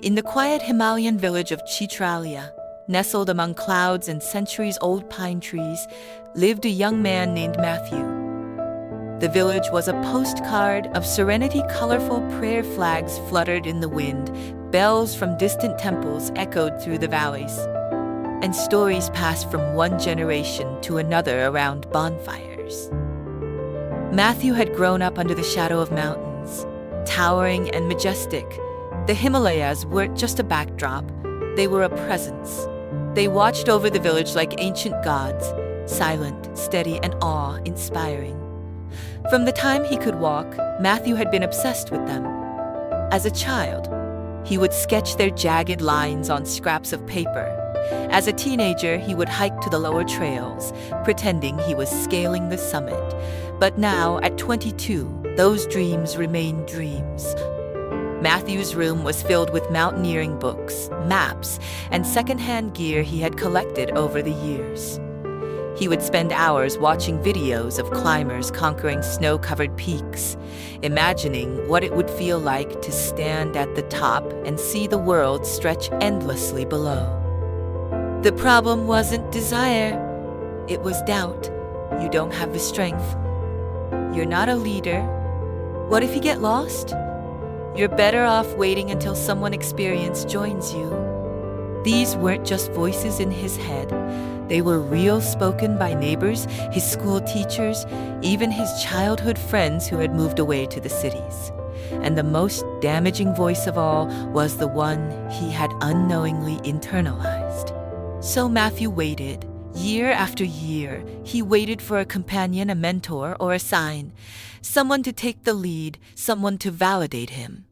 In the quiet Himalayan village of Chitralia, nestled among clouds and centuries-old pine trees, lived a young man named Matthew. The village was a postcard of serenity. Colorful prayer flags fluttered in the wind, bells from distant temples echoed through the valleys, and stories passed from one generation to another around bonfires. Matthew had grown up under the shadow of mountains, towering and majestic. The Himalayas weren't just a backdrop, they were a presence. They watched over the village like ancient gods, silent, steady, and awe-inspiring. From the time he could walk, Matthew had been obsessed with them. As a child, he would sketch their jagged lines on scraps of paper. As a teenager, he would hike to the lower trails, pretending he was scaling the summit. But now, at 22, those dreams remained dreams. Matthew's room was filled with mountaineering books, maps, and secondhand gear he had collected over the years. He would spend hours watching videos of climbers conquering snow-covered peaks, imagining what it would feel like to stand at the top and see the world stretch endlessly below. The problem wasn't desire, it was doubt. You don't have the strength. You're not a leader. What if you get lost? You're better off waiting until someone experienced joins you. These weren't just voices in his head. They were real, spoken by neighbors, his school teachers, even his childhood friends who had moved away to the cities. And the most damaging voice of all was the one he had unknowingly internalized. So Matthew waited. Year after year, he waited for a companion, a mentor, or a sign, someone to take the lead, someone to validate him.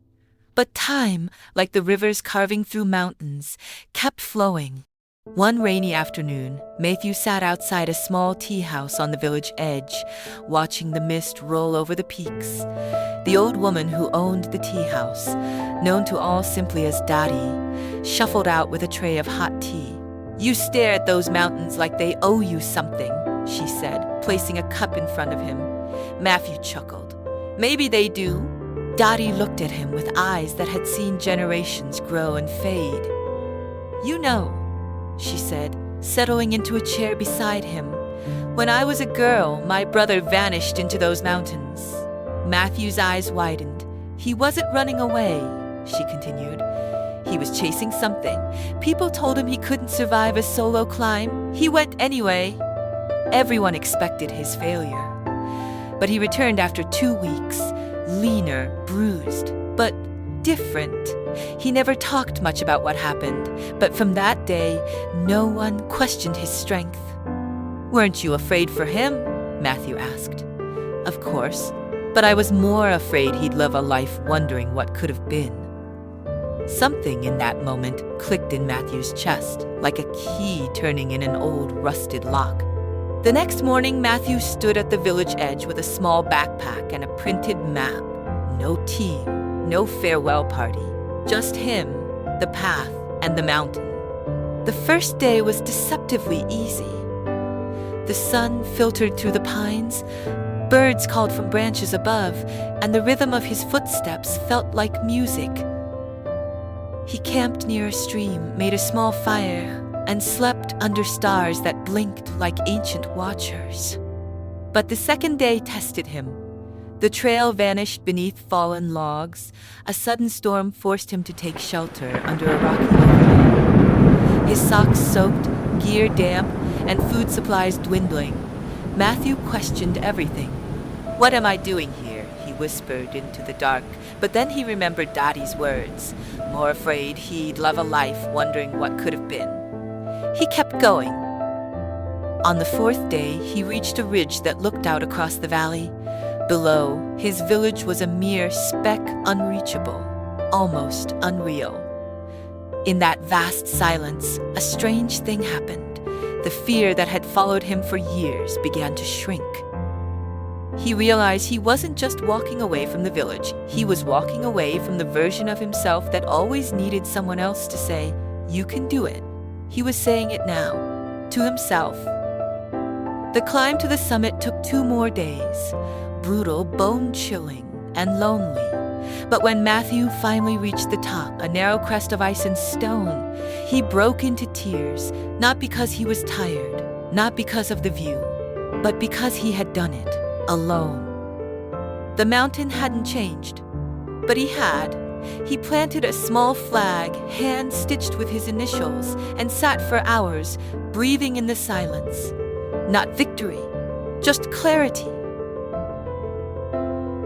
But time, like the rivers carving through mountains, kept flowing. One rainy afternoon, Matthew sat outside a small tea house on the village edge, watching the mist roll over the peaks. The old woman who owned the tea house, known to all simply as Dadi, shuffled out with a tray of hot tea. "You stare at those mountains like they owe you something," she said, placing a cup in front of him. Matthew chuckled. "Maybe they do." Dadi looked at him with eyes that had seen generations grow and fade. "You know," she said, settling into a chair beside him, "when I was a girl, my brother vanished into those mountains." Matthew's eyes widened. "He wasn't running away," she continued. "He was chasing something. People told him he couldn't survive a solo climb. He went anyway." Everyone expected his failure. But he returned after 2 weeks, leaner, bruised, but different. He never talked much about what happened, but from that day, no one questioned his strength. "Weren't you afraid for him?" Matthew asked. "Of course, but I was more afraid he'd live a life wondering what could have been." Something in that moment clicked in Matthew's chest, like a key turning in an old rusted lock. The next morning, Matthew stood at the village edge with a small backpack and a printed map. No team, no farewell party, just him, the path, and the mountain. The first day was deceptively easy. The sun filtered through the pines, birds called from branches above, and the rhythm of his footsteps felt like music. He camped near a stream, made a small fire, and slept under stars that blinked like ancient watchers. But the second day tested him. The trail vanished beneath fallen logs. A sudden storm forced him to take shelter under a rocky overhang. His socks soaked, gear damp, and food supplies dwindling. Matthew questioned everything. "What am I doing here?" he whispered into the dark. But then he remembered Dadi's words, more afraid he'd live a life wondering what could have been. He kept going. On the 4th day, he reached a ridge that looked out across the valley. Below, his village was a mere speck, unreachable, almost unreal. In that vast silence, a strange thing happened. The fear that had followed him for years began to shrink. He realized he wasn't just walking away from the village. He was walking away from the version of himself that always needed someone else to say, "You can do it." He was saying it now, to himself. The climb to the summit took 2 more days, brutal, bone-chilling, and lonely. But when Matthew finally reached the top, a narrow crest of ice and stone, he broke into tears, not because he was tired, not because of the view, but because he had done it alone. The mountain hadn't changed, but he had. He planted a small flag, hand-stitched with his initials, and sat for hours, breathing in the silence. Not victory, just clarity.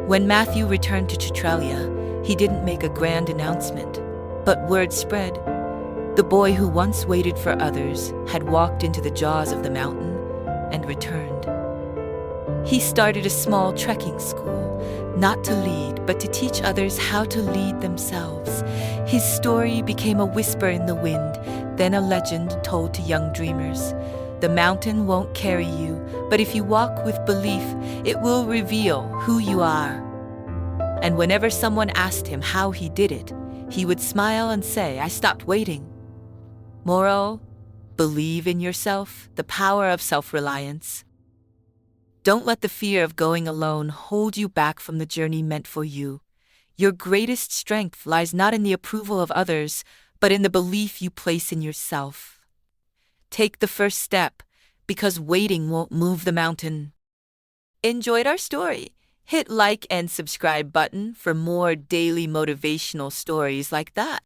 When Matthew returned to Chitralia, he didn't make a grand announcement, but word spread. The boy who once waited for others had walked into the jaws of the mountain and returned. He started a small trekking school, not to lead, but to teach others how to lead themselves. His story became a whisper in the wind, then a legend told to young dreamers. The mountain won't carry you, but if you walk with belief, it will reveal who you are. And whenever someone asked him how he did it, he would smile and say, "I stopped waiting." Moral: believe in yourself, the power of self-reliance. Don't let the fear of going alone hold you back from the journey meant for you. Your greatest strength lies not in the approval of others, but in the belief you place in yourself. Take the first step, because waiting won't move the mountain. Enjoyed our story? Hit like and subscribe button for more daily motivational stories like that.